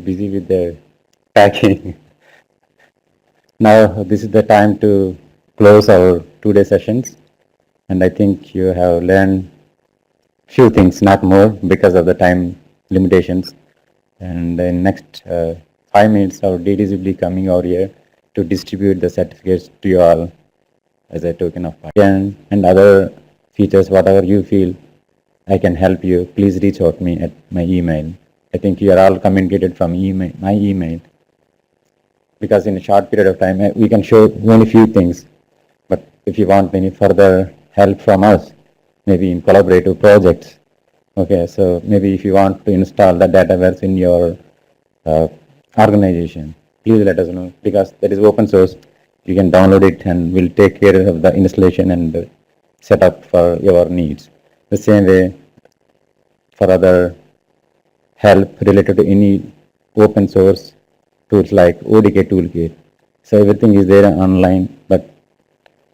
busy with their packing. Now, this is the time to close our 2-day sessions. And I think you have learned few things, not more, because of the time limitations. And in next 5 minutes, our DDs will be coming over here to distribute the certificates to you all as a token of participation and other features, whatever you feel I can help you. Please reach out to me at my email. I think you are all communicated from email, my email, because in a short period of time we can show only few things. But if you want any further help from us, maybe in collaborative projects, okay, so maybe if you want to install the Dataverse in your organization, please let us know, because that is open source. You can download it and we'll take care of the installation and setup for your needs. The same way for other help related to any open source tools like ODK Toolkit. So everything is there online, but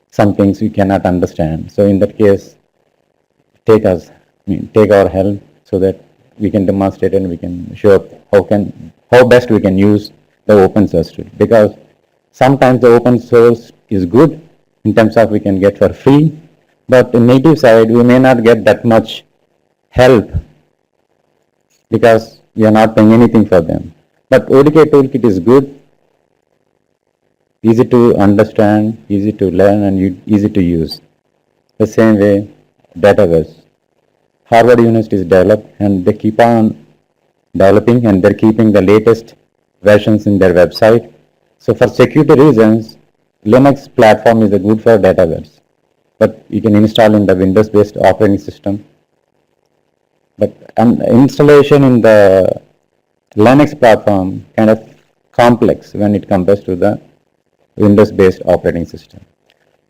some things we cannot understand. So in that case, take our help so that we can demonstrate and we can show how best we can use the open source tool. Because sometimes the open source is good in terms of we can get for free, but in native side we may not get that much help because we are not paying anything for them. But ODK Toolkit is good, easy to understand, easy to learn, and easy to use. The same way, Dataverse. Harvard University is developed, and they keep on developing, and they're keeping the latest versions in their website. So for security reasons, Linux platform is good for Dataverse, but you can install in the Windows-based operating system. But installation in the Linux platform kind of complex when it compares to the Windows-based operating system.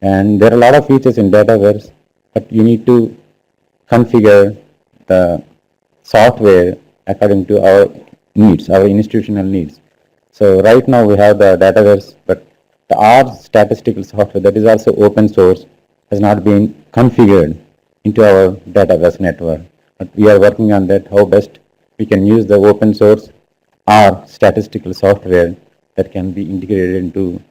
And there are a lot of features in Dataverse, but you need to configure the software according to our needs, our institutional needs. So right now we have the Dataverse, but the R statistical software that is also open source has not been configured into our Dataverse network. But we are working on that, how best we can use the open source R statistical software that can be integrated into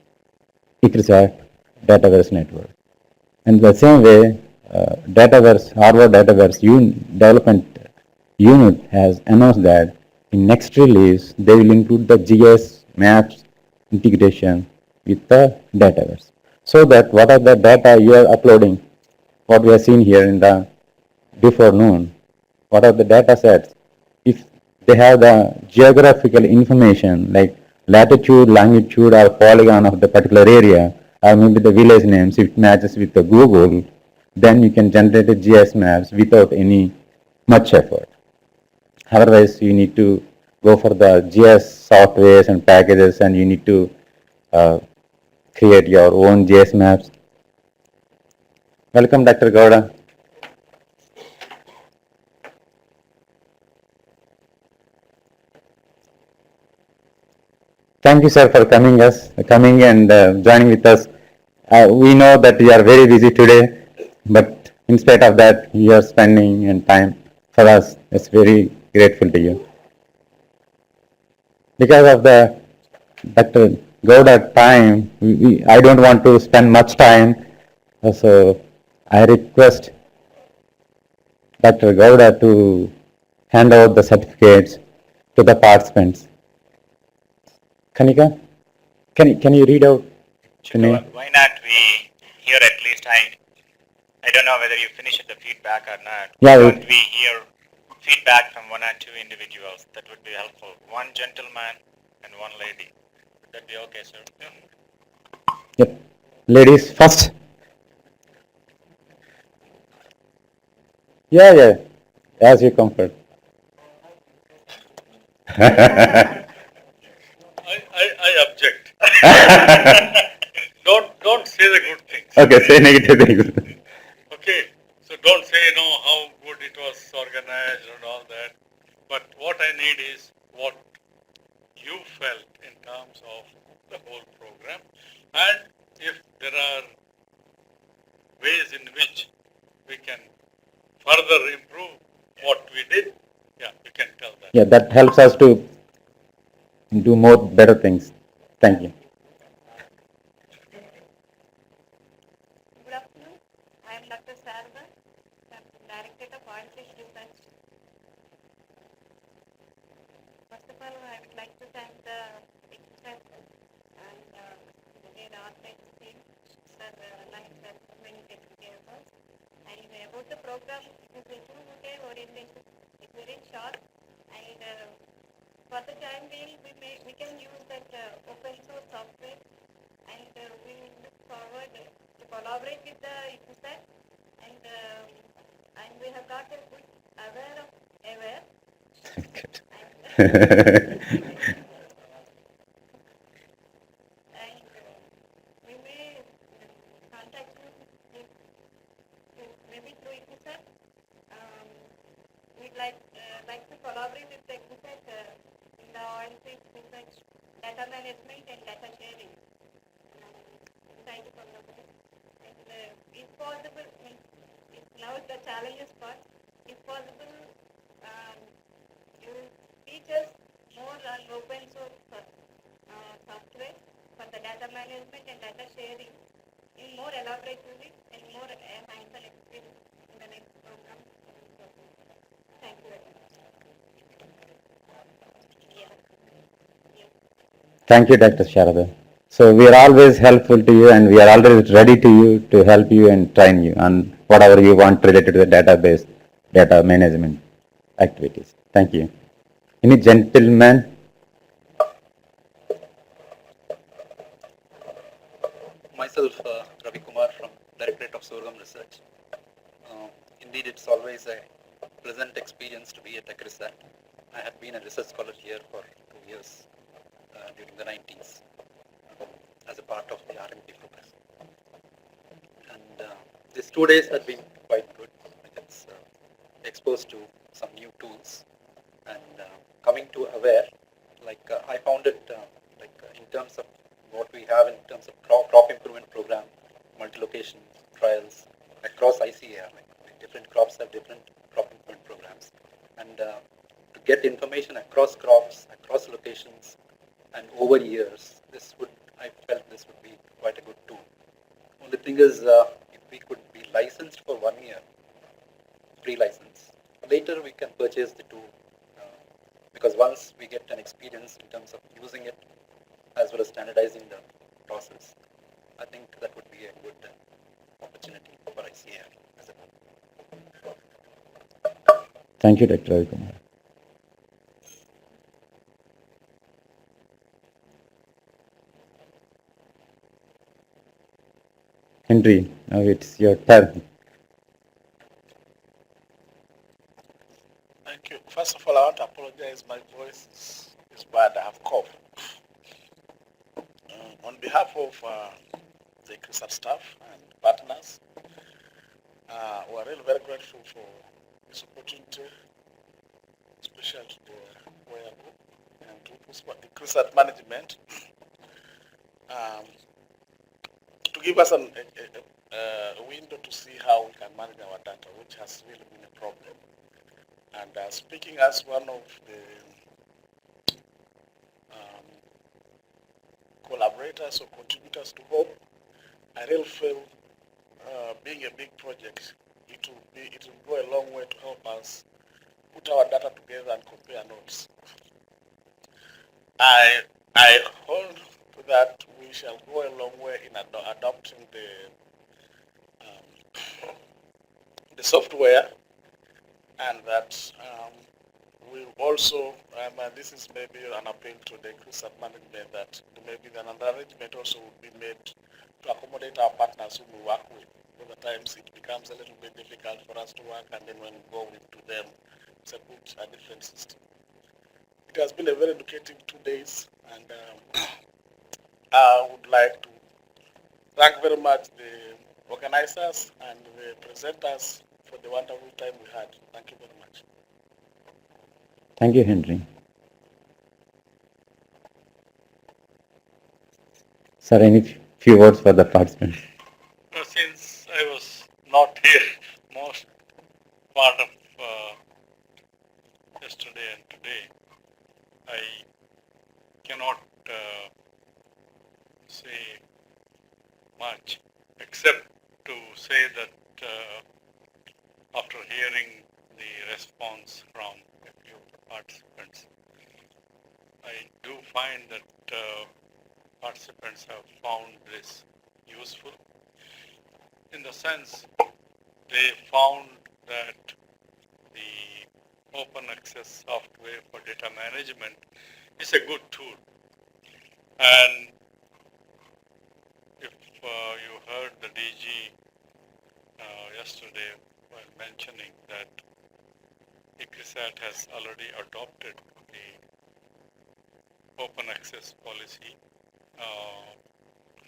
Microsoft Dataverse network. And the same way, Harvard Dataverse development unit has announced that in next release they will include the GS maps integration with the Dataverse, so that what are the data you are uploading, what we have seen here in the before noon, what are the data sets, if they have the geographical information like latitude, longitude, or polygon of the particular area, or maybe the village names, if it matches with the Google, then you can generate the GIS maps without any much effort. Otherwise, you need to go for the GIS softwares and packages, and you need to create your own GIS maps. Welcome, Dr. Gowda. Thank you, sir, for coming and joining with us. We know that you are very busy today, but in spite of that, you are spending and time for us. It's very grateful to you. Because of the Dr. Gowda time, I don't want to spend much time, so I request Dr. Gowda to hand out the certificates to the participants. Kanika, can you read out the name? Why not we hear at least, I don't know whether you finished the feedback or not. Yeah, why don't we hear feedback from one or two individuals? That would be helpful. One gentleman and one lady. Would that be okay, sir? Yep. Ladies first. Yeah. As you comfort. I object. Don't say the good things. Okay, say negative things. Okay, so don't say how good it was organized and all that. But what I need is what you felt in terms of the whole program, and if there are ways in which we can further improve what we did, yeah, you can tell that. Yeah, that helps us to do more better things. Thank you. Good afternoon. I am Dr. Sarva. I am Director of Oilfish Research. First of all, I would like to thank the experts and the organizing team, Sir Like Sir, many taking care of us. And about the program, it is a 2-day orientation. It's very short, and for the time being, we can use that open source software, and we look forward to collaborate with the ICSAT, and we have got a good aware of aware. And we may contact you maybe through ICSAT. We'd like to collaborate with the ICSAT in the oilfish research, data management and data sharing. Try to collaborate. And if possible, now the challenges part, if possible, you teach us more on open source software for the data management and data sharing in more elaborately and more hands-on experience in the next program. Thank you very much. Yeah. Thank you, Dr. Sharada. So we are always helpful to you, and we are always ready to you to help you and train you on whatever you want related to the database, data management activities. Thank you. Any gentleman? Myself, Ravi Kumar from Directorate of Sorghum Research. Indeed, it's always a pleasant experience to be at ACRISAT. I had been a research scholar here for 2 years during the 90s as a part of the R&D program. And these 2 days had been quite good. It's exposed to some new tools and coming to aware, I found it in terms of what we have in terms of crop improvement program, multi-location trials across ICAR. Different crops have different crop improvement programs, and to get information across crops, across locations, and over years, I felt this would be quite a good tool. Only thing is, if we could be licensed for 1 year, free license, later we can purchase the tool, because once we get an experience in terms of using it as well as standardizing the process, I think that would be a good opportunity for ICAR as a whole. Thank you, Dr. Ravi Kumar. Henry, now it's your turn. Thank you. First of all, I want to apologize. My voice is bad. I have cough. On behalf of the CRISAT staff and partners, we're really very grateful for this opportunity, especially to the Warrior Group and to the CRISAT management, to give us a window to see how we can manage our data, which has really been a problem. And speaking as one of the collaborators or contributors to HOPE, I really feel being a big project, it will go a long way to help us put our data together and compare notes. I hold that we shall go a long way in adopting the software, and that we also, this is maybe an appeal to the CRISAT management, that maybe another arrangement also would be made to accommodate our partners who we work with. Other times it becomes a little bit difficult for us to work, and then when we go into them, it's a different system. It has been a very educative 2 days, and I would like to thank very much the organizers and the presenters for the wonderful time we had. Thank you very much. Thank you, Henry. Sir, any few words for the participants? Since I was not here most part of yesterday and today, I cannot say much except to say that after hearing the response from a few participants, I do find that participants have found this useful in the sense they found that the open access software for data management is a good tool. And if you heard the DG yesterday while mentioning that ICRISAT has already adopted the open access policy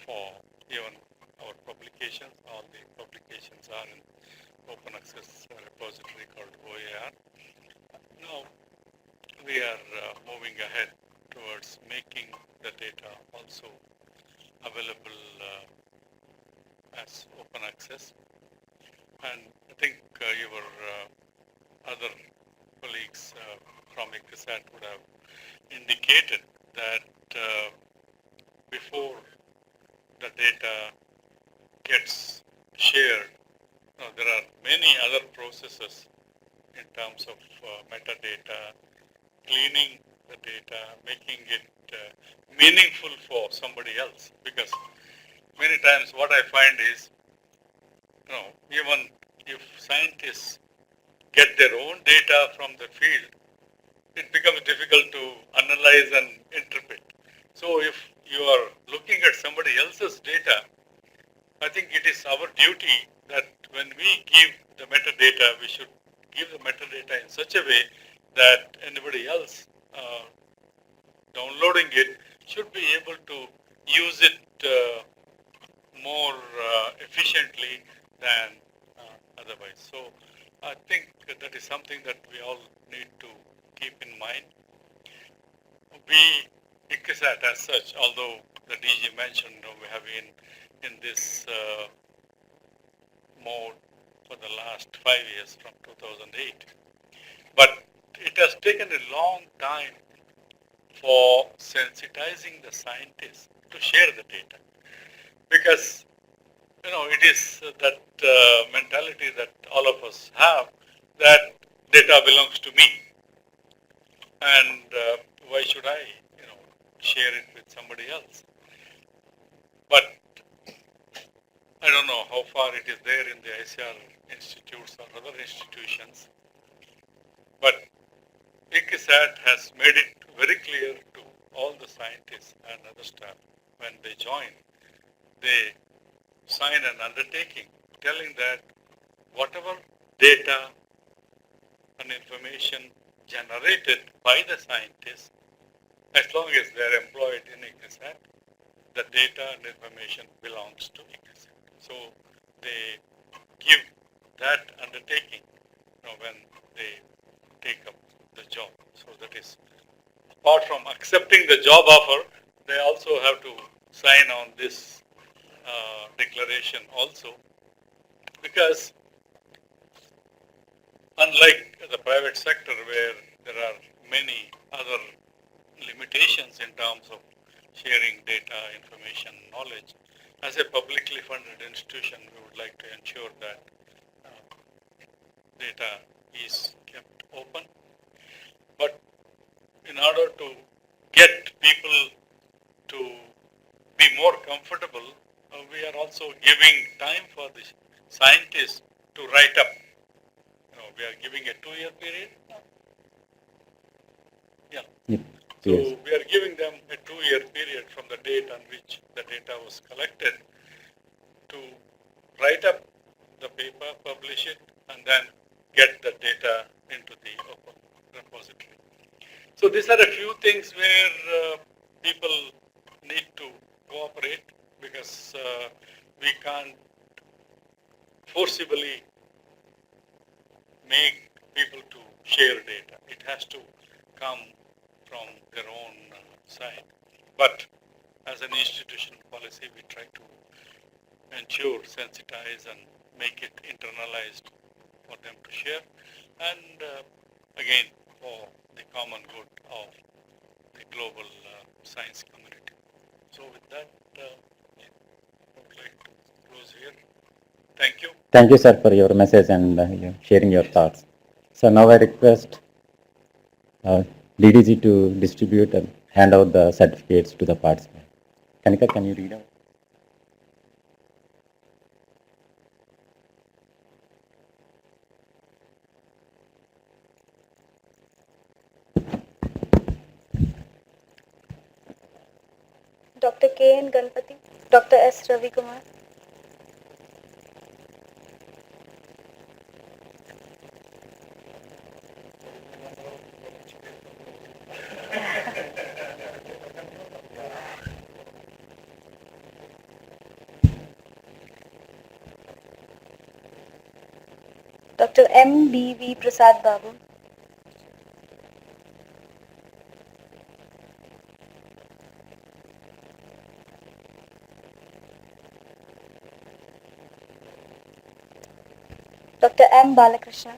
for even our publications. All the publications are in open access repository called OAR. Now we are moving ahead towards making the data also available as open access. And I think your other colleagues from ICRISAT would have indicated that before the data gets shared, there are many other processes in terms of metadata, cleaning the data, making it meaningful for somebody else. Because many times what I find is, even if scientists get their own data from the field, it becomes difficult to analyze and interpret. So if you are looking at somebody else's data, I think it is our duty that when we give the metadata, we should give the metadata in such a way that anybody else downloading it should be able to use it more efficiently than otherwise. So I think that is something that we all need to keep in mind. We, ICRISAT as such, although the DG mentioned we have been in this mode for the last 5 years from 2008, but it has taken a long time for sensitizing the scientists to share the data, because it is that mentality that all of us have, that data belongs to me, and why should I share it with somebody else? But I don't know how far it is there in the ICR institutes or other institutions, but ICRISAT has made it very clear to all the scientists and other staff when they join, they sign an undertaking telling that whatever data and information generated by the scientists, as long as they are employed in ICRISAT, the data and information belongs to ICRISAT. So they give that undertaking when they take up the job. So that is, apart from accepting the job offer, they also have to sign on this declaration also, because unlike the private sector where there are many other limitations in terms of sharing data, information, knowledge, as a publicly funded institution, we would like to ensure that data is kept open. But in order to get people to be more comfortable, we are also giving time for the scientists to write up. We are giving a 2-year period. Yeah. Yep. So Yes. we are giving them a 2-year period from the date on which the data was collected to write up the paper, publish it, and then get the data into the open repository. So these are a few things where people need to cooperate, because we can't forcibly make people to share data. It has to come from their own side. But as an institutional policy, we try to ensure, sensitize, and make it internalized for them to share. And again, for the common good of the global science community. So with that, I would like to close here. Thank you. Thank you, sir, for your message and sharing your thoughts. So now I request DDG to distribute and hand out the certificates to the participants. Kanika, can you read out? Dr. K. N. Ganpati, Dr. S. Ravi Kumar, Dr. M. B. V. Prasad Babu, Dr. M. Balakrishna,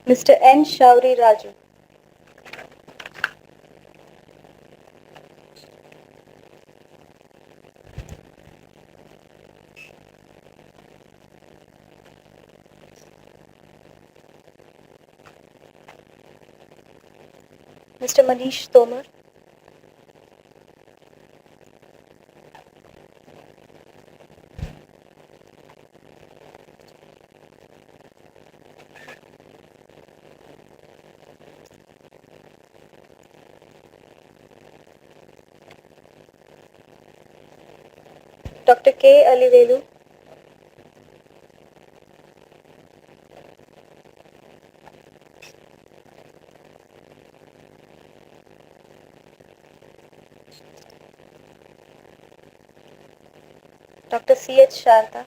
Mr. N. Shauri Raju, Mr. Manish Tomar, Dr. K. Alivelu, Dr. C. H. Sharda,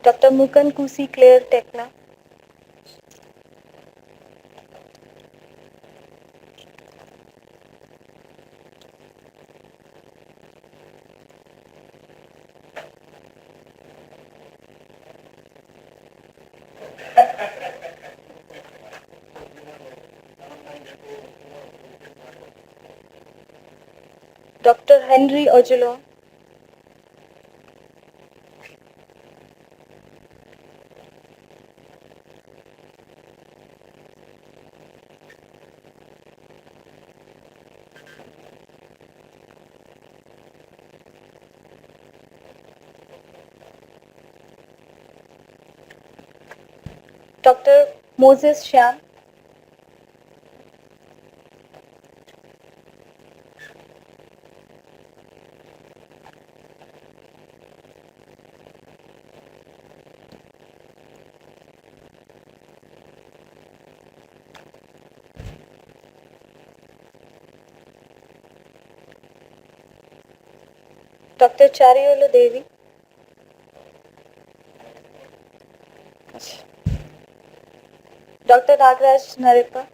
Dr. Mukan Kusi Claire Tekla, Dr. Henry Ojulo, Dr. Moses Shyam, Dr. Chariola Devi, Dr. Nagraj Naripa,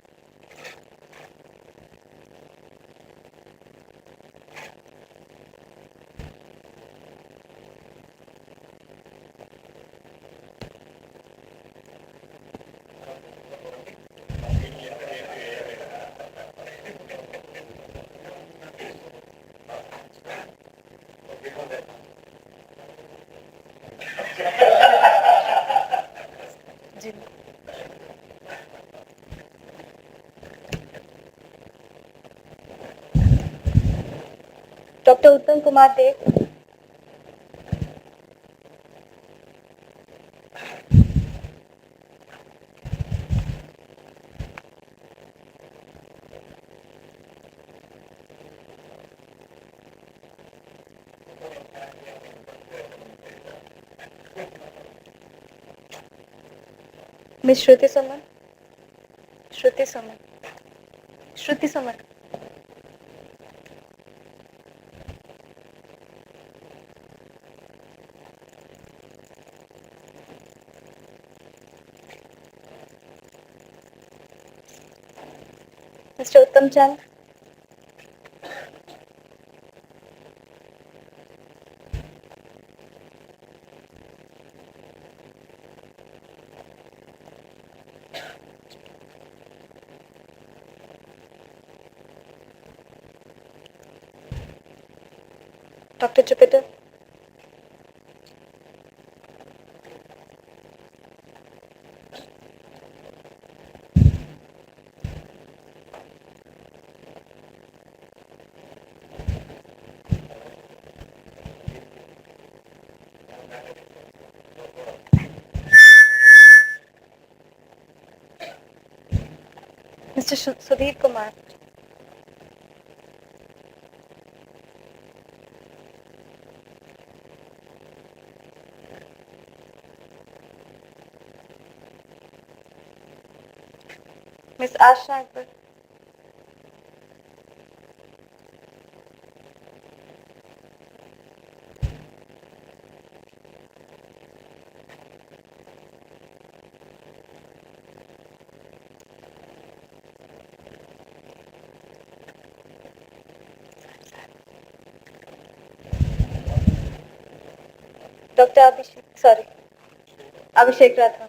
Dr. Uttam Kumar Dev, Miss Shruti Suman, Shruti Suman, Shruti Suman, Mr. Uttam Chand. Dr. Jupiter. Mr. Sudhir Kumar. Ms. Asha Akbar. Dr. Abhishek Rathore.